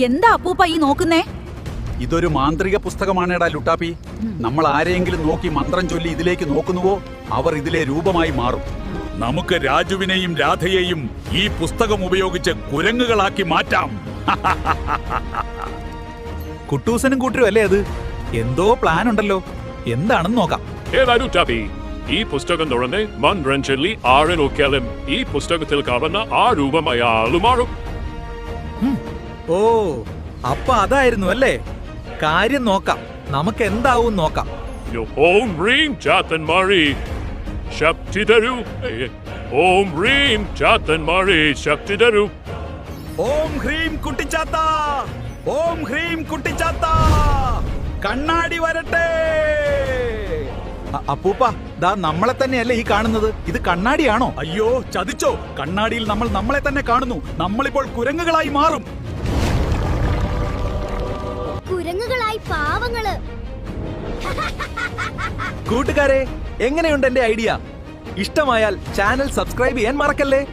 എന്താ അപ്പൂപ്പ ഈ നോക്കുന്നേ? ഇതൊരു മാന്ത്രിക പുസ്തകമാണേടാ ലുട്ടാപ്പി. നമ്മൾ ആരെയെങ്കിലും നോക്കി മന്ത്രം ചൊല്ലി ഇതിലേക്ക് നോക്കുന്നുവോ അവർ ഇതിലെ രൂപമായി മാറും. നമുക്ക് രാജുവിനെയും രാധയെയും ഈ പുസ്തകം ഉപയോഗിച്ച് കുരങ്ങുകളാക്കി മാറ്റാം. കുട്ടൂസനും കൂട്ടരും അല്ലേ അത്? എന്തോ പ്ലാൻ ഉണ്ടല്ലോ. എന്താണെന്ന് നോക്കാം. ഈ പുസ്തകം തുറന്ന് മന്ത്രം ചൊല്ലി ആരെ നോക്കിയാലും ഈ പുസ്തകത്തിൽ കാണുന്ന ആ രൂപം അയാൾ മാറും. ഓ, അപ്പൊ അതായിരുന്നു അല്ലേ? കാര്യം നോക്കാം. നമുക്ക് എന്താവും നോക്കാം. ഓം ഹ്രീം ചാത്തന്മാരെ ശക്തി തരൂ. ഓം ഹ്രീം ചാത്തന്മാരെ ശക്തി തരൂ. ഓം ഹ്രീം കുട്ടിച്ചാത്ത, ഓം ഹ്രീം കുട്ടിച്ചാത്ത, കണ്ണാടി വരട്ടെ. അപ്പൂപ്പ, ദാ നമ്മളെ തന്നെയല്ലേ ഈ കാണുന്നത്? ഇത് കണ്ണാടിയാണോ? അയ്യോ, ചതിച്ചോ? കണ്ണാടിയിൽ നമ്മൾ നമ്മളെ തന്നെ കാണുന്നു. നമ്മളിപ്പോൾ കുരങ്ങുകളായി മാറും. കുരങ്ങുകളായി പാവങ്ങള്. കൂട്ടുകാരെ, എങ്ങനെയുണ്ട് എന്റെ ഐഡിയ? ഇഷ്ടമായാൽ ചാനൽ സബ്സ്ക്രൈബ് ചെയ്യാൻ മറക്കല്ലേ.